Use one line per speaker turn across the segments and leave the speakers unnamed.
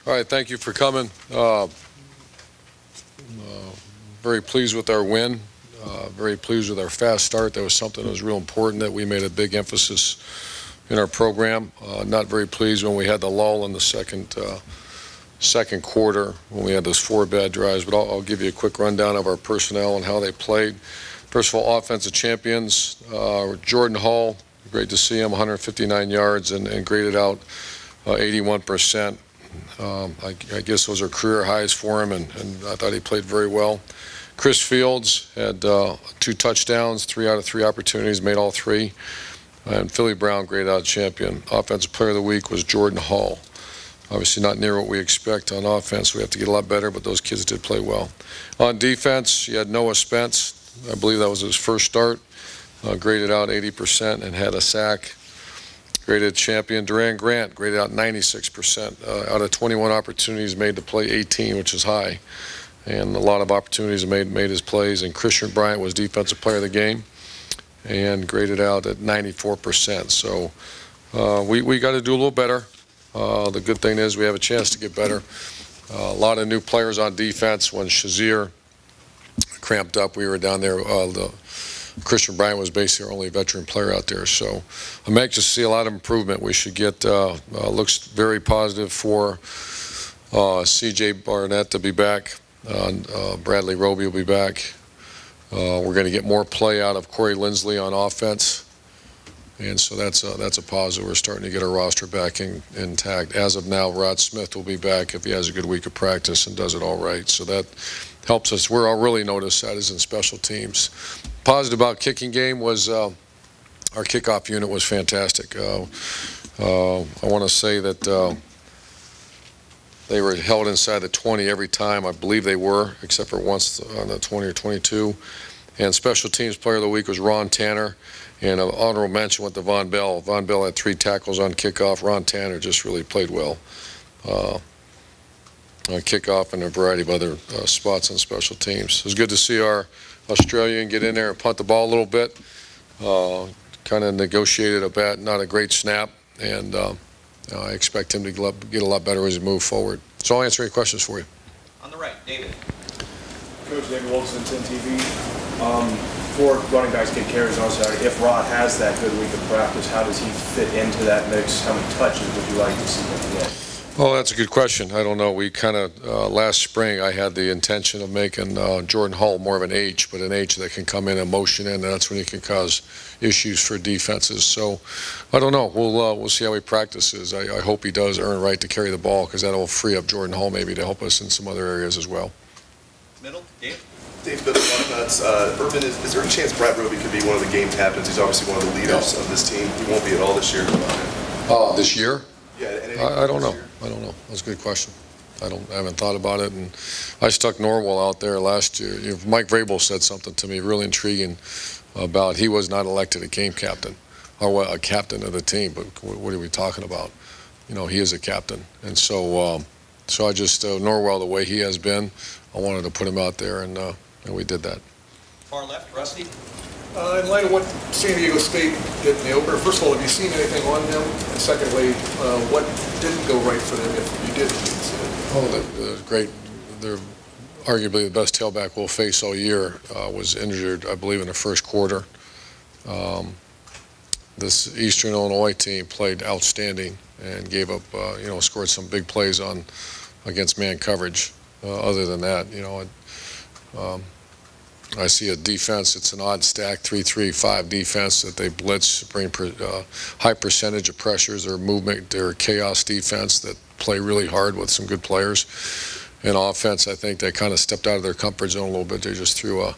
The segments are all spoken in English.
All right, thank you for coming. Very pleased with our win. Very pleased with our fast start. That was something that was real important that we made a big emphasis in our program. Not very pleased when we had the lull in the second quarter when we had those 4 bad drives, but I'll give you a quick rundown of our personnel and how they played. First of all, offensive champions, Jordan Hall, great to see him, 159 yards and graded out 81%. I guess those are career highs for him, and I thought he played very well. Chris Fields had 2 touchdowns, 3 out of 3 opportunities, made all 3. And Philly Brown graded out champion. Offensive player of the week was Jordan Hall. Obviously not near what we expect on offense. We have to get a lot better, but those kids did play well. On defense, you had Noah Spence. I believe that was his first start. Graded out 80% and had a sack. Graded champion. Duran Grant graded out 96%. Out of 21 opportunities made to play 18, which is high. And a lot of opportunities made his plays. And Christian Bryant was defensive player of the game and graded out at 94%. So we got to do a little better. The good thing is we have a chance to get better. A lot of new players on defense. When Shazier cramped up, we were down there. Christian Bryant was basically our only veteran player out there. So I'm anxious to see a lot of improvement. We should get, looks very positive for C.J. Barnett to be back. Bradley Roby will be back. We're going to get more play out of Corey Lindsley on offense. And so that's a positive. We're starting to get our roster back intact. As of now, Rod Smith will be back if he has a good week of practice and does it all right. So that helps us. Where I'll really notice that is in special teams. Positive about kicking game was our kickoff unit was fantastic. I want to say that they were held inside the 20 every time. I believe they were, except for once on the 20 or 22. And special teams player of the week was Ron Tanner. And an honorable mention went to Von Bell. Von Bell had 3 tackles on kickoff. Ron Tanner just really played well on kickoff and a variety of other spots on special teams. It was good to see our Australian get in there and punt the ball a little bit. Kind of negotiated not a great snap, and I expect him to get a lot better as we move forward. So I'll answer any questions for you.
On the right, David.
Coach, David Wilson, 10 TV. 4 running backs get carries on Saturday. If Rod has that good week of practice, how does he fit into that mix? How many touches would you like to see him get?
Well, that's a good question. I don't know. We kind of, last spring, I had the intention of making Jordan Hall more of an H, but an H that can come in and motion in, and that's when he can cause issues for defenses. So, I don't know. We'll see how he practices. I hope he does earn a right to carry the ball, because that will free up Jordan Hall maybe to help us in some other areas as well.
Middle, Dave.
Dave, Urban, is there any chance Brad Roby could be one of the game captains? He's obviously one of the leaders of this team. He won't be at all this year.
This year?
Yeah,
I don't know. I don't know. That's a good question. I haven't thought about it. And I stuck Norwell out there last year. Mike Vrabel said something to me really intriguing about he was not elected a game captain or a captain of the team. But what are we talking about? He is a captain, and so I just Norwell, the way he has been, I wanted to put him out there, and we did that.
Far left, Rusty.
In light of what San Diego State did in the opener, first of all, have you seen anything on them? And secondly, what didn't go right for them if you did see it?
Oh, they're great. They're arguably the best tailback we'll face all year. Was injured, I believe, in the first quarter. This Eastern Illinois team played outstanding and gave up, scored some big plays against man coverage. Other than that, I see a defense. It's an odd stack, 3-3-5 defense that they blitz, bring high percentage of pressures. Their movement, their chaos defense that play really hard with some good players. And offense, I think they kind of stepped out of their comfort zone a little bit. They just threw I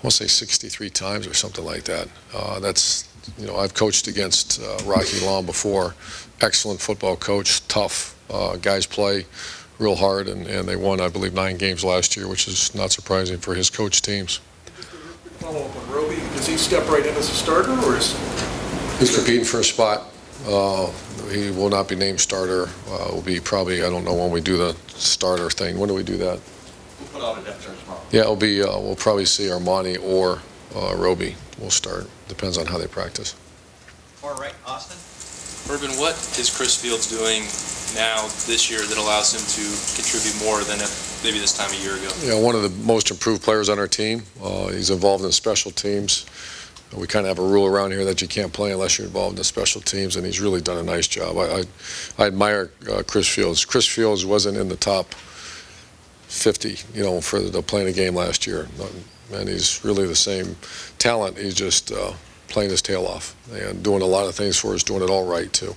want to say 63 times or something like that. I've coached against Rocky Long before. Excellent football coach, tough. Guys play real hard, and they won, I believe, 9 games last year, which is not surprising for his coach teams.
Just a follow up on Roby. Does he step right in as a starter, or is
he's competing for a spot? He will not be named starter. Will be probably, I don't know when we do the starter thing. When do we do that?
We'll put out a depth chart tomorrow.
Yeah, it'll be. We'll probably see Armani or Roby. We'll start. Depends on how they practice.
Far right, Austin.
Urban, what is Chris Fields doing now this year that allows him to contribute more than maybe this time a year ago?
Yeah, one of the most improved players on our team. He's involved in special teams. We kind of have a rule around here that you can't play unless you're involved in the special teams, and he's really done a nice job. I admire Chris Fields. Chris Fields wasn't in the top 50, for the playing a game last year. And he's really the same talent. He's just playing his tail off and doing a lot of things for us, doing it all right, too.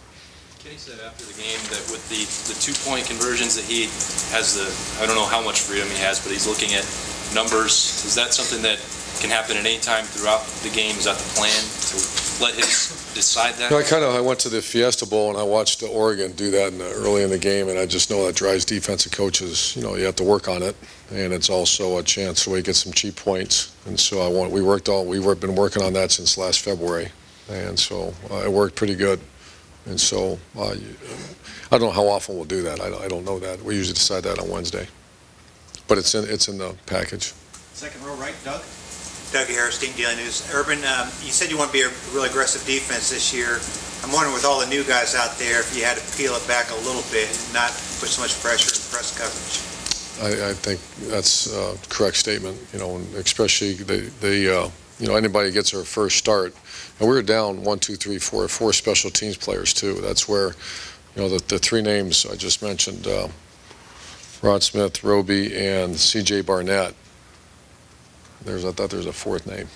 Kenny said after the game that with the 2-point conversions that he has I don't know how much freedom he has, but he's looking at numbers. Is that something that can happen at any time throughout the game? Is that the plan to let him decide that?
I went to the Fiesta Bowl and I watched Oregon do that early in the game, and I just know that drives defensive coaches. You have to work on it, and it's also a chance where you get some cheap points. And so we've been working on that since last February, and so it worked pretty good. And so I don't know how often we'll do that. I don't know that. We usually decide that on Wednesday, but it's in the package.
Second row right, Doug.
Doug Harris, Team Daily News. Urban, you said you want to be a really aggressive defense this year. I'm wondering, with all the new guys out there, if you had to peel it back a little bit and not put so much pressure in press coverage.
I think that's a correct statement. And especially anybody gets their first start, and we were down 1, 2, 3, 4 special teams players too. That's where, the three names I just mentioned, Rod Smith, Roby, and C.J. Barnett. I thought there was a fourth name.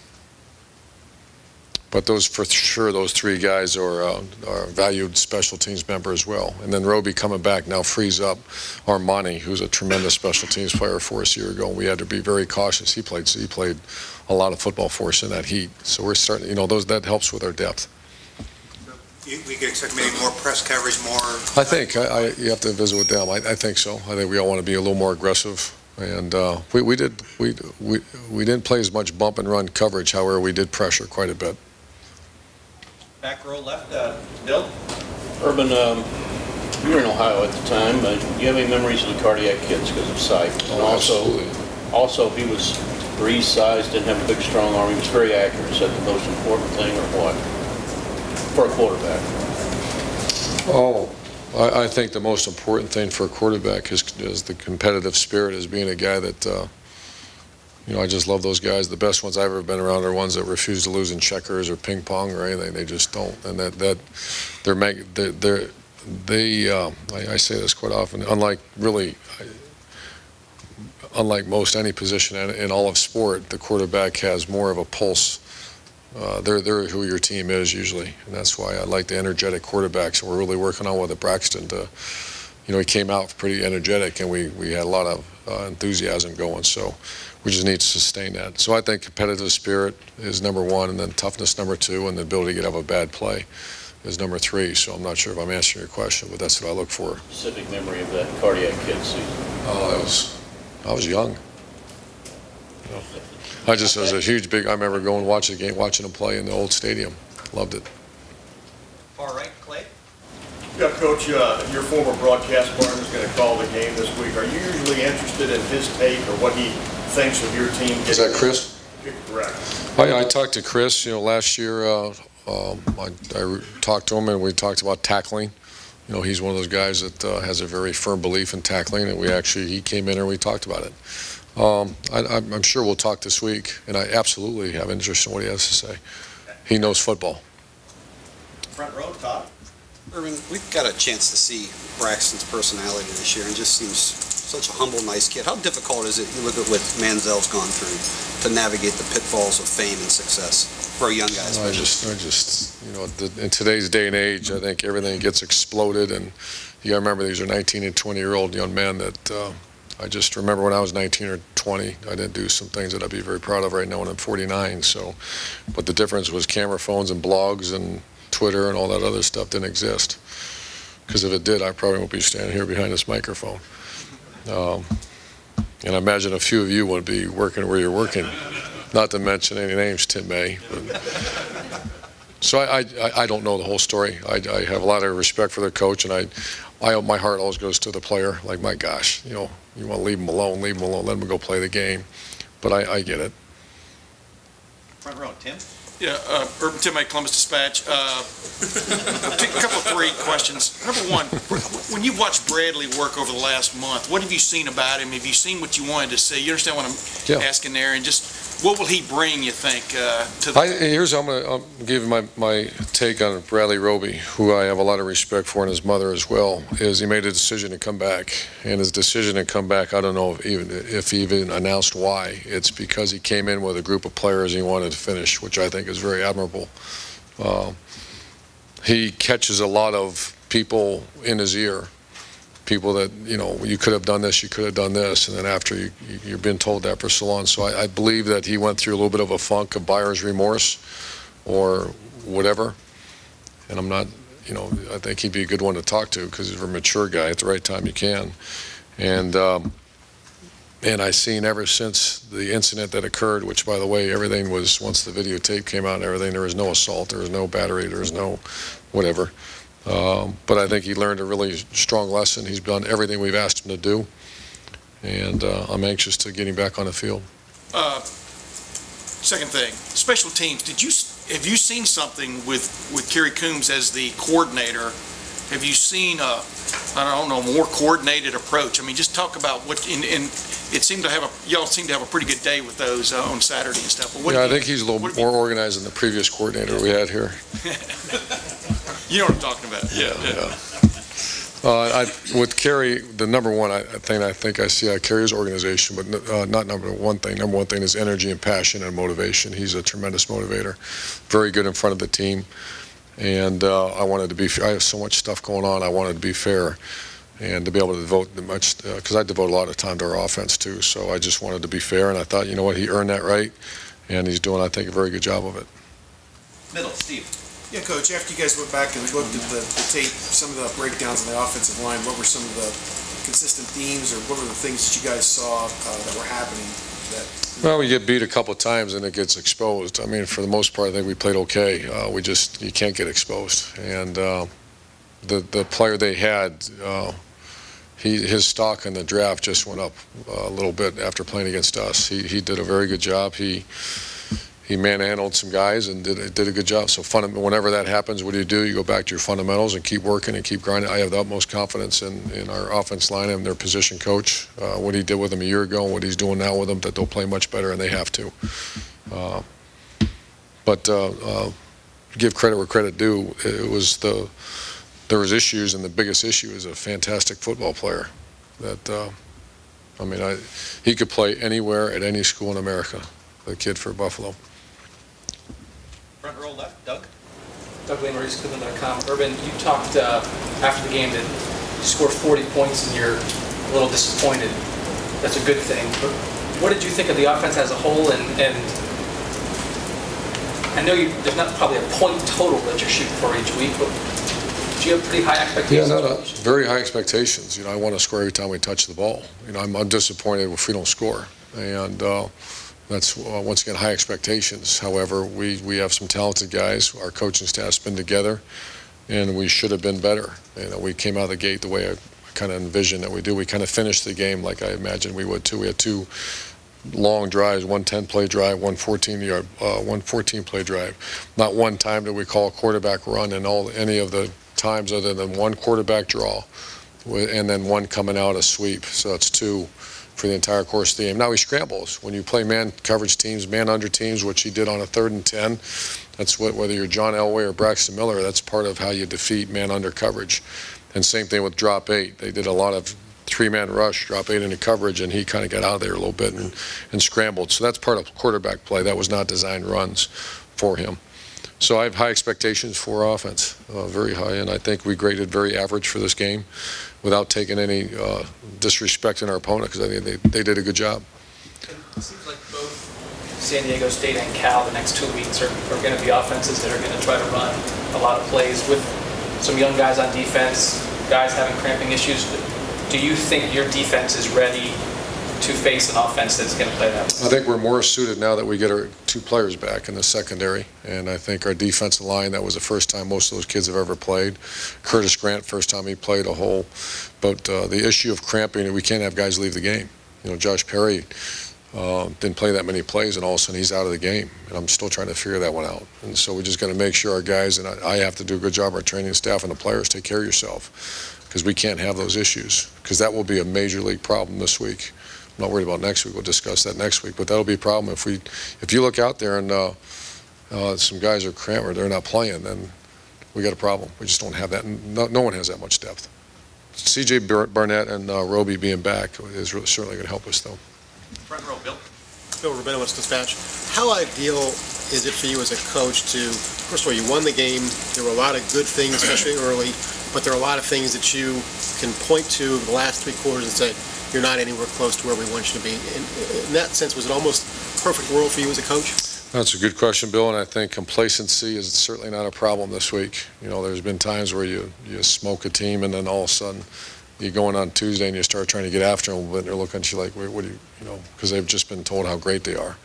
But those three guys are valued special teams member as well. And then Roby coming back now frees up Armani, who's a tremendous special teams player for us a year ago. And we had to be very cautious. He played a lot of football for us in that heat. So we're starting, that helps with our depth.
We could expect maybe more press coverage, more.
I think you have to visit with them. I think so. I think we all want to be a little more aggressive. And we didn't play as much bump and run coverage. However, we did pressure quite a bit.
Back row left, Bill.
Urban, you were in Ohio at the time. Do you have any memories of the cardiac kids because of sight? And also, he was Breeze-sized, didn't have a big, strong arm. He was very accurate. Is that the most important thing, or what, for a quarterback?
I think the most important thing for a quarterback is the competitive spirit, is being a guy that, I just love those guys. The best ones I've ever been around are ones that refuse to lose in checkers or ping pong or anything. They just don't. And I say this quite often, unlike most any position in all of sport, the quarterback has more of a pulse. They're who your team is usually, and that's why I like the energetic quarterbacks. And we're really working on with Braxton. He came out pretty energetic, and we had a lot of enthusiasm going. So we just need to sustain that. So I think competitive spirit is number one, and then toughness number two, and the ability to get out of a bad play is number three. So I'm not sure if I'm answering your question, but that's what I look for.
Specific memory of that cardiac kid season.
I was young. I just was a I remember going and watching the game, watching them play in the old stadium. Loved it.
Far right, Clay.
Yeah, Coach, your former broadcast partner is going to call the game this week. Are you usually interested in his take or what he thinks of your team?
Is that Chris?
Correct.
I talked to Chris, last year. I talked to him, and we talked about tackling. He's one of those guys that has a very firm belief in tackling, and he came in and we talked about it. I'm sure we'll talk this week, and I absolutely have interest in what he has to say. He knows football.
Front row, Todd.
Urban, we've got a chance to see Braxton's personality this year, and just seems such a humble, nice kid. How difficult is it, you look at what Manziel's gone through, to navigate the pitfalls of fame and success for a young guy?
In today's day and age, I think everything gets exploded, and you got to remember these are 19 and 20-year-old young men that I just remember when I was 19 or 20, I didn't do some things that I'd be very proud of right now when I'm 49. So, but the difference was camera phones and blogs and Twitter and all that other stuff didn't exist. Because if it did, I probably won't be standing here behind this microphone. And I imagine a few of you would be working where you're working. Not to mention any names, Tim May. So I don't know the whole story. I have a lot of respect for their coach, and my heart always goes to the player. Like, my gosh, you want to leave him alone, let him go play the game. But I get it.
Front row, Tim.
Yeah, Urban Tim, Columbus Dispatch. A couple of three questions. Number one, when you watched Bradley work over the last month, what have you seen about him? Have you seen what you wanted to see? You understand what I'm asking there? And just what will he bring, you think, to the...
Here's how I'm going to give my take on Bradley Roby, who I have a lot of respect for, and his mother as well, is he made a decision to come back. And his decision to come back, I don't know if he even announced why. It's because he came in with a group of players and he wanted to finish, which I think is very admirable. He catches a lot of people in his ear. People that, you know, you could have done this, you could have done this, and then after you've been told that for so long. So I believe that he went through a little bit of a funk of buyer's remorse or whatever. And I'm not, you know, I think he'd be a good one to talk to because he's a mature guy. At the right time, you can. And I've seen ever since the incident that occurred, which, by the way, everything was, once the videotape came out and everything, there was no assault, there was no battery, there was no whatever. But I think he learned a really strong lesson. He's done everything we've asked him to do, and I'm anxious to get him back on the field.
Second thing, special teams. Have you seen something with Kerry Coombs as the coordinator? Have you seen I don't know, more coordinated approach? I mean, just talk about what. It seemed to have y'all seem to have a pretty good day with those on Saturday and stuff. But
I think he's a little more organized than the previous coordinator we had here.
You know what I'm talking about? Yeah.
With Kerry, the number one I think I see Kerry's organization, but not number one thing. Number one thing is energy and passion and motivation. He's a tremendous motivator, very good in front of the team. And I wanted to be. I have so much stuff going on. I wanted to be fair, and to be able to devote much because I devote a lot of time to our offense too. So I just wanted to be fair, and I thought, you know what, he earned that right, and he's doing, I think, a very good job of it.
Middle, Steve.
Yeah, Coach, after you guys went back and looked at the tape, some of the breakdowns on the offensive line, what were some of the consistent themes, or what were the things that you guys saw that were happening? Well,
we get beat a couple of times and it gets exposed. I mean, for the most part, I think we played okay. You can't get exposed. And the player they had, his stock in the draft just went up a little bit after playing against us. He did a very good job. He manhandled some guys and did a good job. So whenever that happens, what do? You go back to your fundamentals and keep working and keep grinding. I have the utmost confidence in our offense line and their position coach. What he did with them a year ago and what he's doing now with them, that they'll play much better, and they have to. But give credit where credit due. There was issues, and the biggest issue is a fantastic football player. He could play anywhere at any school in America. The kid for Buffalo.
Front row left, Doug.
Doug Lane, Cleveland.com. Urban, you talked after the game that you scored 40 points and you're a little disappointed. That's a good thing. But what did you think of the offense as a whole? And I know there's not probably a point total that you're shooting for each week, but do you have pretty high expectations?
Yeah, very high expectations. You know, I want to score every time we touch the ball. You know, I'm disappointed if we don't score. And that's, once again, high expectations. However, we have some talented guys. Our coaching staff's been together, and we should have been better. You know, we came out of the gate the way I kind of envisioned that we do. We kind of finished the game like I imagined we would too. We had two long drives, one 10-play drive, one 14-play drive. Not one time did we call a quarterback run in any of the times other than one quarterback draw, and then one coming out a sweep. So that's two for the entire course of the game. Now he scrambles. When you play man coverage teams, man under teams, which he did on a 3rd and 10, that's whether you're John Elway or Braxton Miller, that's part of how you defeat man under coverage. And same thing with drop 8. They did a lot of 3-man rush, drop 8 into coverage, and he kind of got out of there a little bit and scrambled. So that's part of quarterback play. That was not designed runs for him. So I have high expectations for our offense, very high, and I think we graded very average for this game without taking any disrespect in our opponent, because I think they did a good job.
It seems like both San Diego State and Cal the next 2 weeks are going to be offenses that are going to try to run a lot of plays with some young guys on defense, guys having cramping issues. Do you think your defense is ready to face an offense that's going to play that way?
I think we're more suited now that we get our 2 players back in the secondary, and I think our defensive line, that was the first time most of those kids have ever played. Curtis Grant, first time he played a whole. But the issue of cramping, we can't have guys leave the game. You know, Josh Perry Didn't play that many plays, and all of a sudden he's out of the game. And I'm still trying to figure that one out. And so we just got to make sure our guys, and I have to do a good job, our training staff and the players, take care of yourself, because we can't have those issues, because that will be a major league problem this week. I'm not worried about next week. We'll discuss that next week. But that'll be a problem if you look out there and some guys are cramped or they're not playing, then we got a problem. We just don't have that. No one has that much depth. C.J. Barnett and Roby being back is certainly going to help us, though.
Front row, Bill.
Bill Rabinowitz, Dispatch. How ideal is it for you as a coach to, first of all, you won the game. There were a lot of good things, especially early, but there are a lot of things that you can point to the last 3 quarters and say, you're not anywhere close to where we want you to be. In that sense, was it almost a perfect world for you as a coach?
That's a good question, Bill, and I think complacency is certainly not a problem this week. You know, there's been times where you smoke a team and then all of a sudden you go in on Tuesday and you start trying to get after them, but they're looking at you like, what do you know, because they've just been told how great they are.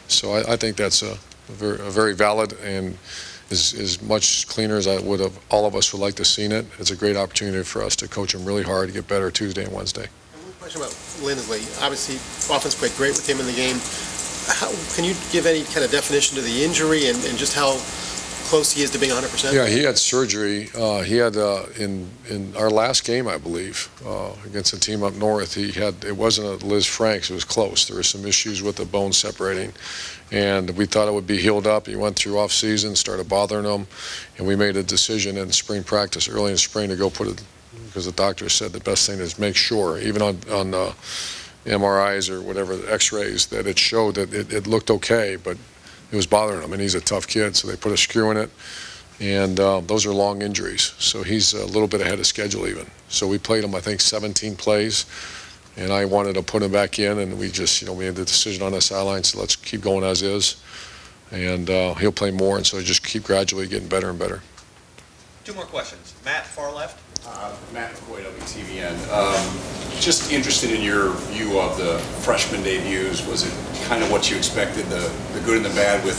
So I think that's a very valid and is as much cleaner as I would have, all of us would like to have seen it. It's a great opportunity for us to coach them really hard to get better Tuesday and Wednesday.
And one question about Lindsley. Obviously, offense played great with him in the game. Can you give any kind of definition to the injury and just how close he is to being 100%?
Yeah, he had surgery. He had in our last game, I believe, against a team up north. It wasn't a Liz Franks. It was close. There were some issues with the bone separating, and we thought it would be healed up. He went through off season, started bothering him, and we made a decision in spring practice early in spring to go put it, because the doctor said the best thing is make sure, even on MRIs or whatever, X-rays, that it showed that it looked okay, but it was bothering him, and he's a tough kid, so they put a screw in it, and those are long injuries, so he's a little bit ahead of schedule even. So we played him, I think, 17 plays, and I wanted to put him back in, and we just, we made the decision on the sideline, so let's keep going as is, and he'll play more, and so just keep gradually getting better and better.
2 more questions. Matt, far left.
Matt McCoy, WTVN. Just interested in your view of the freshman debuts. Was it kind of what you expected, the good and the bad with?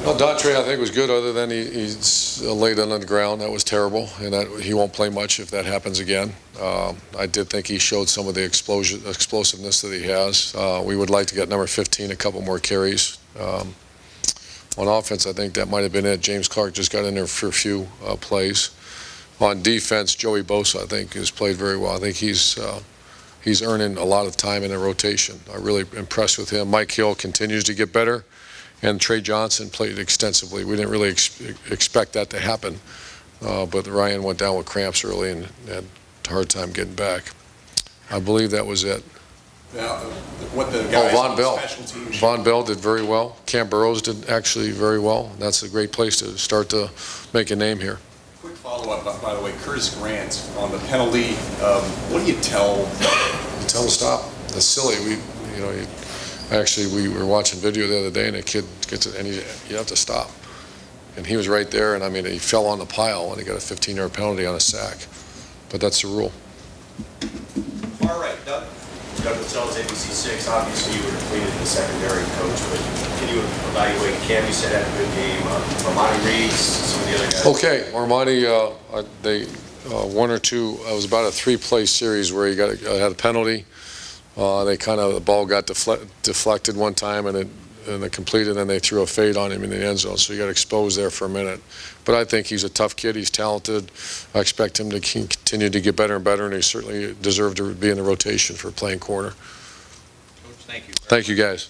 Well, Daughtry, I think, was good, other than he's laid on the ground. That was terrible, and that he won't play much if that happens again. I did think he showed some of the explosiveness that he has. We would like to get number 15 a couple more carries. On offense, I think that might have been it. James Clark just got in there for a few plays. On defense, Joey Bosa, I think, has played very well. I think he's earning a lot of time in a rotation. I'm really impressed with him. Mike Hill continues to get better, and Trey Johnson played extensively. We didn't really expect that to happen, but Ryan went down with cramps early and had a hard time getting back. I believe that was it.
What the guys
Von
on
Bell.
special teams.
Von Bell did very well. Cam Burrows did actually very well. That's a great place to start to make a name here.
Quick follow-up, by the way, Curtis Grant on the penalty. What do you tell?
You tell him to stop. That's silly. We were watching video the other day, and a kid gets it, and you have to stop. And he was right there, and I mean, he fell on the pile, and he got a 15-yard penalty on a sack. But that's the rule.
Far right, Doug.
Doug Lattel's ABC6, obviously you were depleted in the secondary, coach, but can you evaluate Cam? You said had a good game. Armani Reed, some of the other guys.
Okay, Armani, they one or two. It was about a 3-play series where he had a penalty. The ball got deflected one time, and it completed, and then they threw a fade on him in the end zone. So he got exposed there for a minute. But I think he's a tough kid. He's talented. I expect him to continue to get better and better, and he certainly deserved to be in the rotation for playing corner.
Coach, thank you.
Thank you, guys.